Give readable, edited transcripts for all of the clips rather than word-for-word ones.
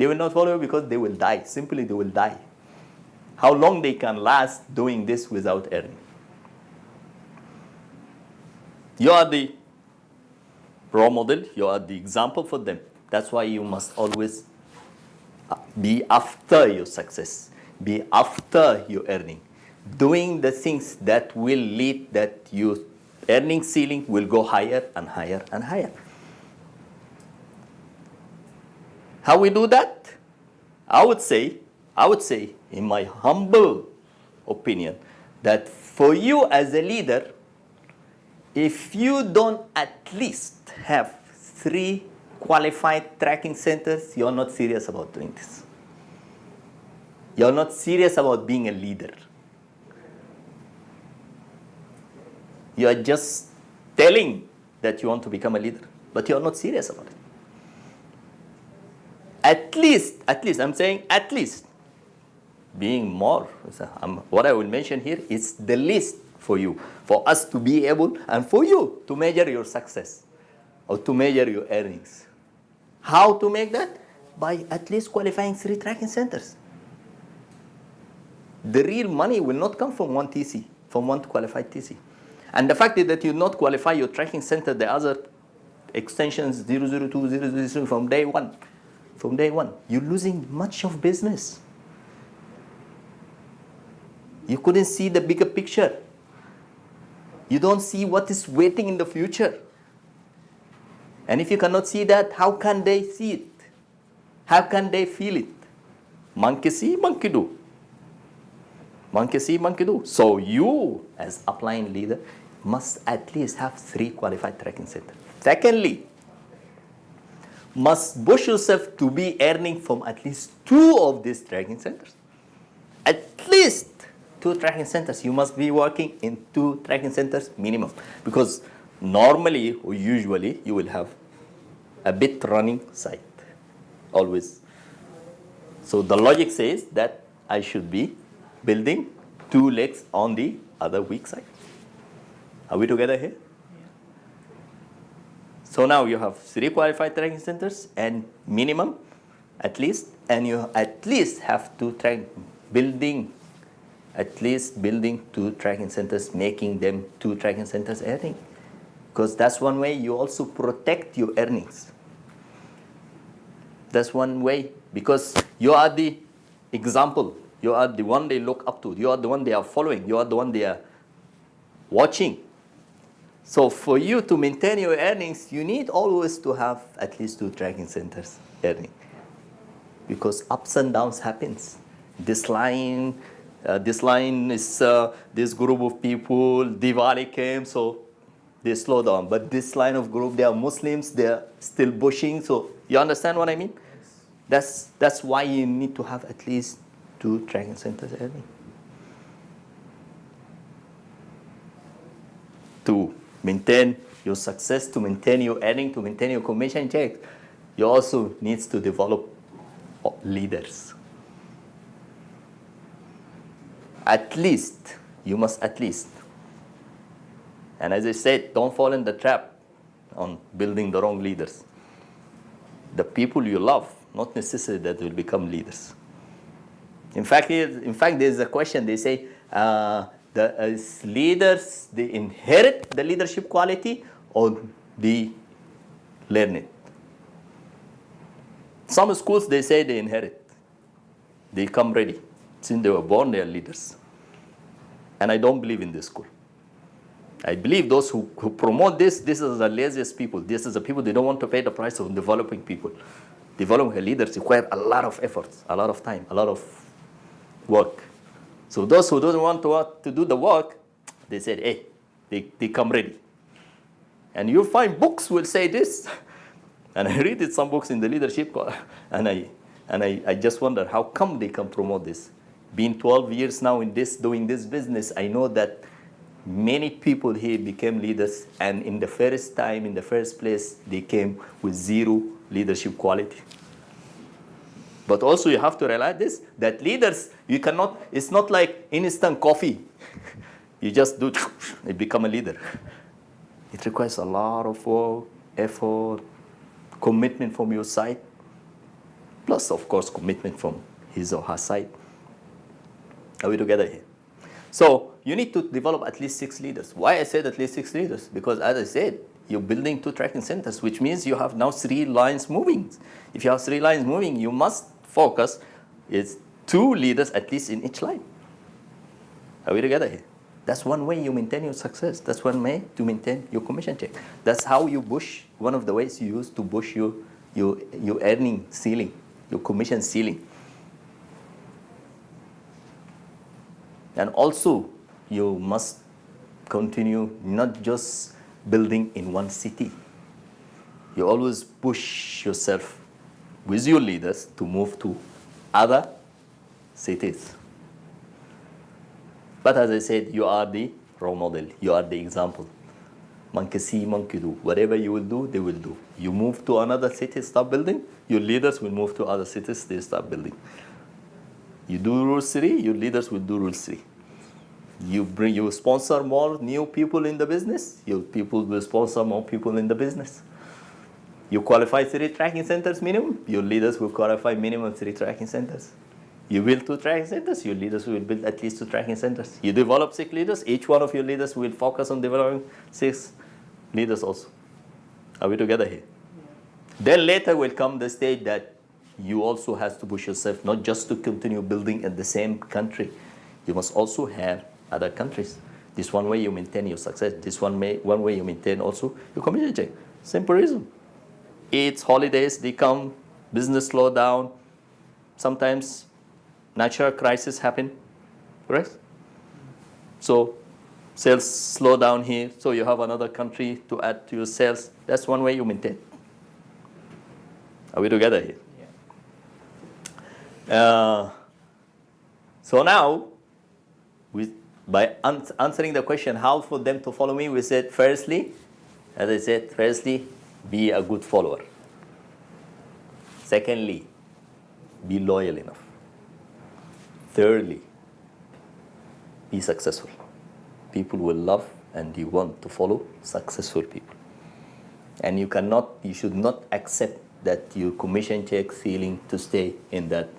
They will not follow you because they will die. Simply, they will die. How long they can last doing this without earning? You are the role model. You are the example for them. That's why you must always be after your success. Be after your earning. Doing the things that will lead that your earning ceiling will go higher and higher and higher. How we do that? I would say, in my humble opinion, that for you as a leader, if you don't at least have 3 qualified tracking centers, you're not serious about doing this. You're not serious about being a leader. You are just telling that you want to become a leader, but you're not serious about it. At least, I'm saying at least, being more, what I will mention here is the least for you, for us to be able, and for you to measure your success, or to measure your earnings. How to make that? By at least qualifying 3 tracking centers. The real money will not come from one TC, from one qualified TC. And the fact is that you not qualify your tracking center, the other extensions 002, 003 from day one. From day one, you're losing much of business. You couldn't see the bigger picture. You don't see what is waiting in the future. And if you cannot see that, how can they see it? How can they feel it? Monkey see, monkey do. Monkey see, monkey do. So you, as upline leader, must at least have 3 qualified tracking centers. Secondly, must push yourself to be earning from at least 2 of these tracking centers. At least 2 tracking centers. You must be working in 2 tracking centers minimum. Because normally or usually you will have a bit running site. Always. So the logic says that I should be building 2 legs on the other weak side. Are we together here? So now you have 3 qualified tracking centers and minimum at least, and you at least have to building 2 tracking centers, making them 2 tracking centers earning. Because that's one way you also protect your earnings. That's one way, because you are the example. You are the one they look up to. You are the one they are following. You are the one they are watching. So for you to maintain your earnings, you need always to have at least 2 tracking centers earning. Because ups and downs happens. This line is this group of people, Diwali came, so they slow down. But this line of group, they are Muslims, they are still pushing. So you understand what I mean? That's why you need to have at least 2 tracking centers earning. To maintain your success, to maintain your earning, to maintain your commission checks, you also need to develop leaders. At least, you must at least. And as I said, don't fall in the trap on building the wrong leaders. The people you love, not necessarily that will become leaders. In fact, there's a question, they say, leaders, they inherit the leadership quality or they learn it. Some schools, they say they inherit. They come ready. Since they were born, they are leaders. And I don't believe in this school. I believe those who promote this is the laziest people. This is the people, they don't want to pay the price of developing people. Developing a leader requires a lot of efforts, a lot of time, a lot of work. So those who don't want to do the work, they said, hey, they come ready. And you find books will say this. And I read it, some books in the leadership, and I just wonder, how come they can promote this? Being 12 years now in this, doing this business, I know that many people here became leaders, and in the first time, in the first place, they came with 0 leadership quality. But also you have to realize this, that leaders, you cannot, it's not like instant coffee. You just do, you become a leader. It requires a lot of work, effort, commitment from your side. Plus, of course, commitment from his or her side. Are we together here? So you need to develop at least 6 leaders. Why I said at least 6 leaders? Because as I said, you're building 2 tracking centers, which means you have now 3 lines moving. If you have 3 lines moving, you must focus is 2 leaders at least in each line. Are we together here? That's one way you maintain your success. That's one way to maintain your commission check. That's how you push, one of the ways you use to push your earning ceiling, your commission ceiling. And also, you must continue not just building in one city. You always push yourself with your leaders to move to other cities. But as I said, you are the role model. You are the example. Monkey see, monkey do. Whatever you will do, they will do. You move to another city, start building. Your leaders will move to other cities, they start building. You do rule 3, your leaders will do rule 3. You sponsor more new people in the business, your people will sponsor more people in the business. You qualify 3 tracking centers minimum, your leaders will qualify minimum 3 tracking centers. You build 2 tracking centers, your leaders will build at least 2 tracking centers. You develop 6 leaders, each one of your leaders will focus on developing 6 leaders also. Are we together here? Yeah. Then later will come the stage that you also have to push yourself, not just to continue building in the same country. You must also have other countries. This one way you maintain your success. This one way you maintain also your commission check. Simple reason. It's holidays, they come, business slow down. Sometimes natural crisis happen, correct? So sales slow down here, so you have another country to add to your sales. That's one way you maintain. Are we together here? Yeah. So now, by answering the question, how for them to follow me, we said, firstly, as I said, firstly, be a good follower. Secondly, be loyal enough. Thirdly, be successful. People will love and you want to follow successful people. And you should not accept that your commission check ceiling to stay in that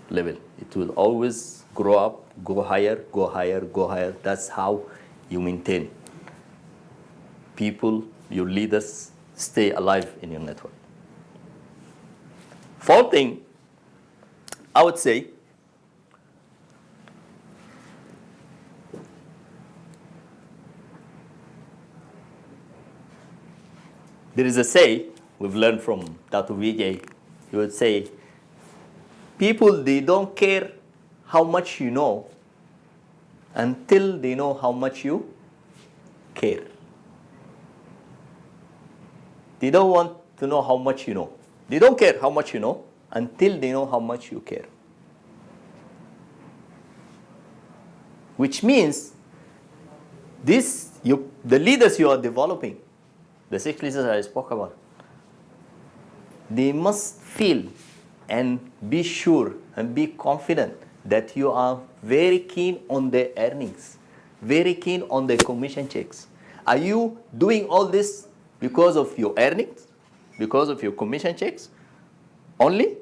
level. It will always grow up, go higher, go higher, go higher. That's how you maintain people, your leaders, stay alive in your network. Fourth thing, I would say, there is a say we've learned from Dr. Vijay. He would say, people, they don't care how much you know until they know how much you care. They don't want to know how much you know. They don't care how much you know until they know how much you care. Which means the leaders you are developing, the 6 leaders I spoke about, they must feel and be sure and be confident that you are very keen on their earnings, very keen on their commission checks. Are you doing all this because of your earnings, because of your commission checks only?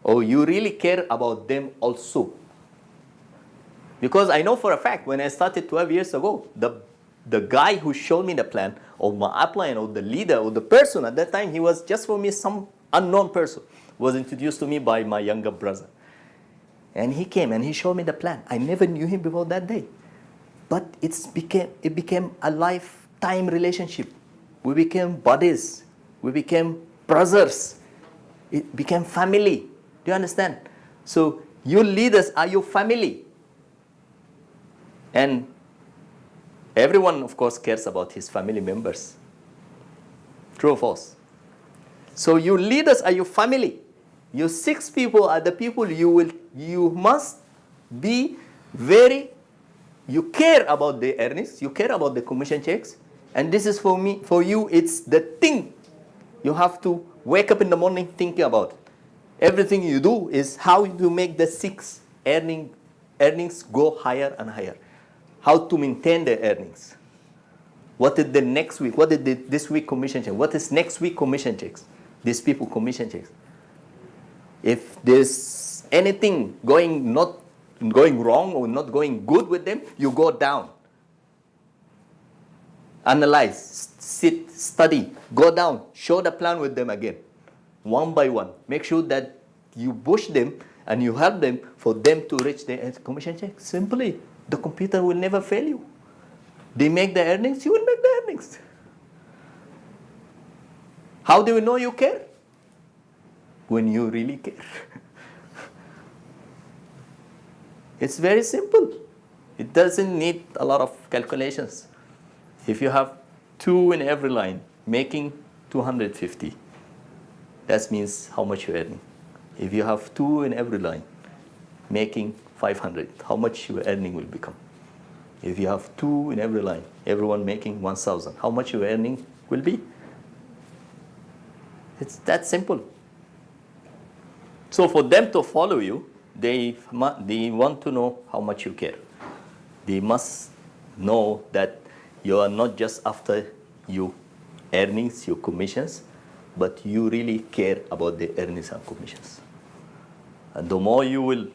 Or you really care about them also? Because I know for a fact, when I started 12 years ago, the guy who showed me the plan, or my upline, or the leader, or the person at that time, he was just for me some unknown person, was introduced to me by my younger brother. And he came and he showed me the plan. I never knew him before that day. But it became a lifetime relationship. We became buddies. We became brothers. It became family. Do you understand? So your leaders are your family. And everyone, of course, cares about his family members. True or false? So your leaders are your family. Your 6 people are the people you must be you care about the earnings, you care about the commission checks. And this is for you, it's the thing you have to wake up in the morning thinking about. Everything you do is how to make the 6 earnings go higher and higher. How to maintain the earnings. What is the next week? What is this week commission check? What is next week commission checks? these people commission checks. If there's anything going wrong or not going good with them, you go down. Analyze, sit, study, go down, show the plan with them again, one by one. Make sure that you push them and you help them for them to reach their commission check. Simply, the computer will never fail you. They make the earnings, you will make the earnings. How do we know you care? When you really care. It's very simple. It doesn't need a lot of calculations. If you have 2 in every line, making 250, that means how much you're earning. If you have 2 in every line, making 500, how much your earning will become. If you have 2 in every line, everyone making 1,000, how much your earning will be. It's that simple. So for them to follow you, they want to know how much you care. They must know that you are not just after your earnings, your commissions, but you really care about the earnings and commissions. And the more you will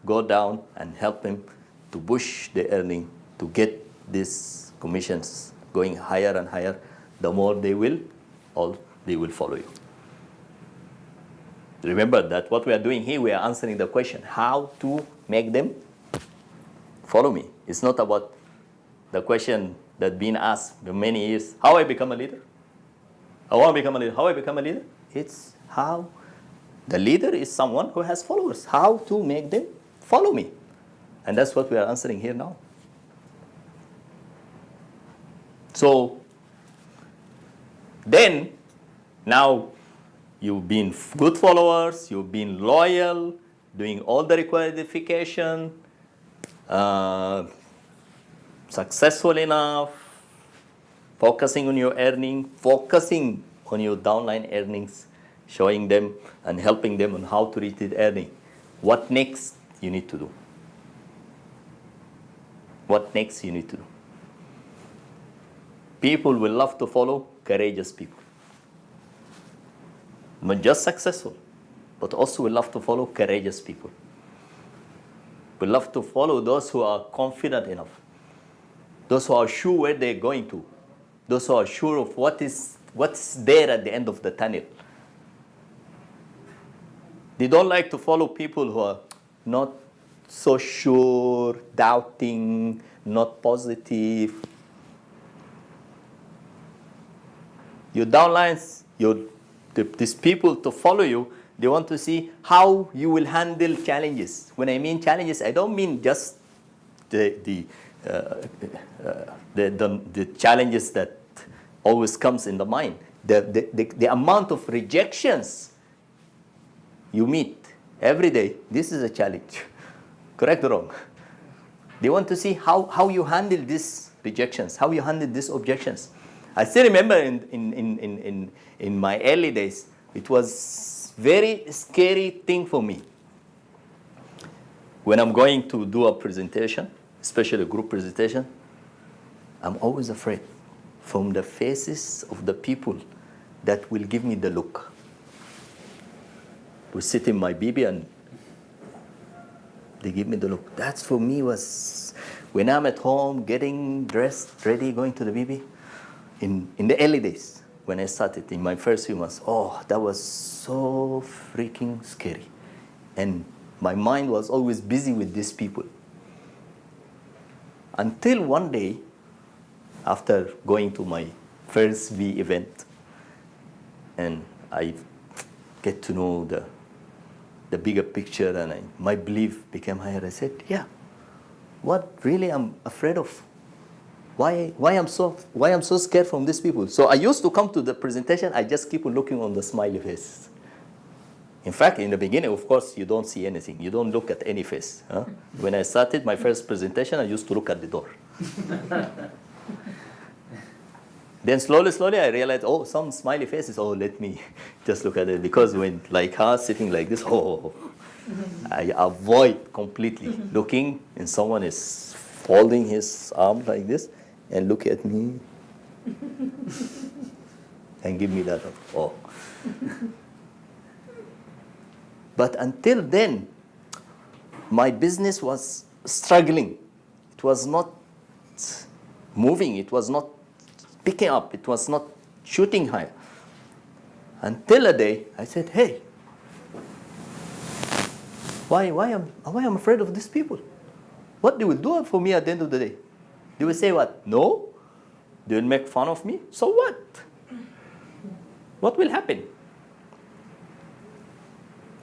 go down and help them to push the earning to get these commissions going higher and higher, the more they will follow you. Remember that what we are doing here, we are answering the question, how to make them follow me. It's not about the question that's been asked for many years, how I become a leader? How I become a leader? How I become a leader? It's how the leader is someone who has followers. How to make them follow me. And that's what we are answering here now. So then, now you've been good followers, you've been loyal, doing all the required verification, successful enough, focusing on your earning, focusing on your downline earnings, showing them and helping them on how to reach the earning. What next you need to do? What next you need to do? People will love to follow courageous people. Not just successful, but also we love to follow courageous people. We love to follow those who are confident enough, those who are sure where they're going to, those who are sure of what's there at the end of the tunnel. They don't like to follow people who are not so sure, doubting, not positive. Your downlines, these people to follow you, they want to see how you will handle challenges. When I mean challenges, I don't mean just the challenges that always comes in the mind. The amount of rejections you meet every day, this is a challenge. Correct or wrong? They want to see how you handle these rejections, how you handle these objections. I still remember in my early days, it was very scary thing for me. When I'm going to do a presentation, especially a group presentation, I'm always afraid from the faces of the people that will give me the look. We sit in my BB and they give me the look. That for me was, when I'm at home, getting dressed, ready, going to the BB, in the early days, when I started in my first few months, that was so freaking scary. And my mind was always busy with these people. Until one day, after going to my first V event, and I get to know the bigger picture, and my belief became higher, I said, what really I'm afraid of? Why I'm so scared from these people? So I used to come to the presentation, I just keep looking on the smiley face. In fact, in the beginning, of course, you don't see anything. You don't look at any face. Huh? When I started my first presentation, I used to look at the door. Then slowly, I realized, some smiley faces. Let me just look at it. Because when, like her, sitting like this, I avoid completely looking, and someone is folding his arm like this and look at me. and give me that. Oh. But until then, my business was struggling. It was not moving. It was not picking up. It was not shooting higher. Until a day, I said, hey, why am I afraid of these people? What they will do for me at the end of the day? They will say what? No. They will make fun of me. So what? What will happen?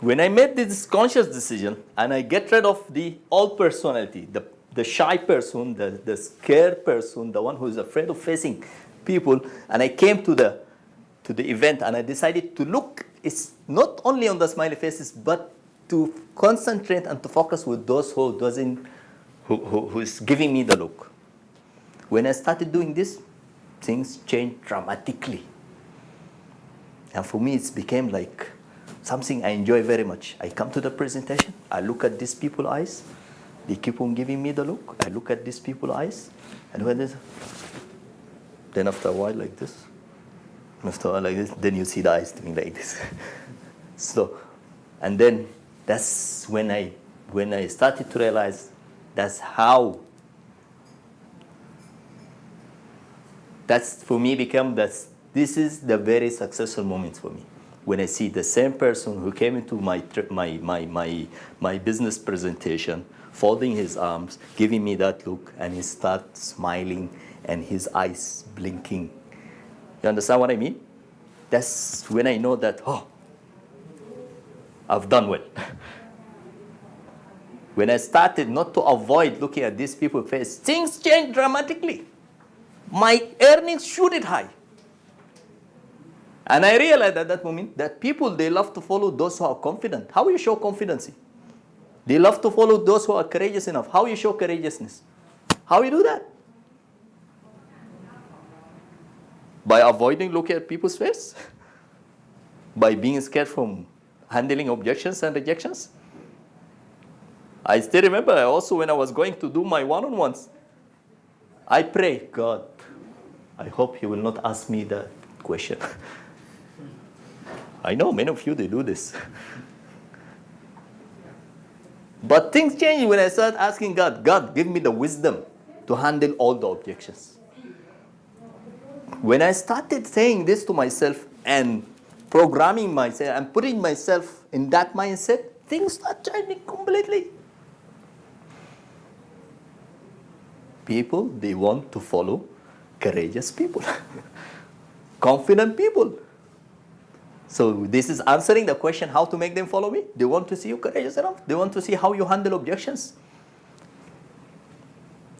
When I made this conscious decision and I get rid of the old personality, the shy person, the scared person, the one who is afraid of facing people, and I came to the event and I decided to look, it's not only on the smiley faces, but to concentrate and to focus with those who is giving me the look. When I started doing this, things changed dramatically. And for me, it became like something I enjoy very much. I come to the presentation, I look at these people's eyes, they keep on giving me the look, I look at these people's eyes, and then after a while like this, then you see the eyes doing like this. So, and then that's when I started to realize that's for me this is the very successful moment for me. When I see the same person who came into my business presentation, folding his arms, giving me that look, and he starts smiling and his eyes blinking. You understand what I mean? That's when I know that, oh, I've done well. When I started not to avoid looking at these people's face, things changed dramatically. My earnings shooted high. And I realized at that moment that people, they love to follow those who are confident. How you show confidence? They love to follow those who are courageous enough. How you show courageousness? How you do that? By avoiding looking at people's face? By being scared from handling objections and rejections? I still remember also when I was going to do my one-on-ones, I pray, God, I hope you will not ask me that question. I know many of you, they do this. But things change when I start asking God, God, give me the wisdom to handle all the objections. When I started saying this to myself and programming myself and putting myself in that mindset, things start changing completely. People, they want to follow courageous people, confident people. So this is answering the question, how to make them follow me. They want to see you courageous enough. They want to see how you handle objections,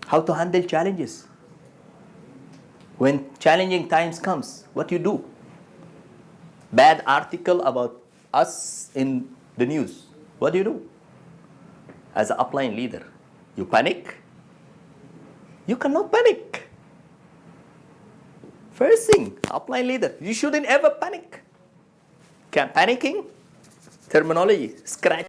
how to handle challenges. When challenging times comes, what you do? Bad article about us in the news. What do? As an upline leader, you panic? You cannot panic. First thing, upline leader, you shouldn't ever panic. Panicking, terminology, scratch.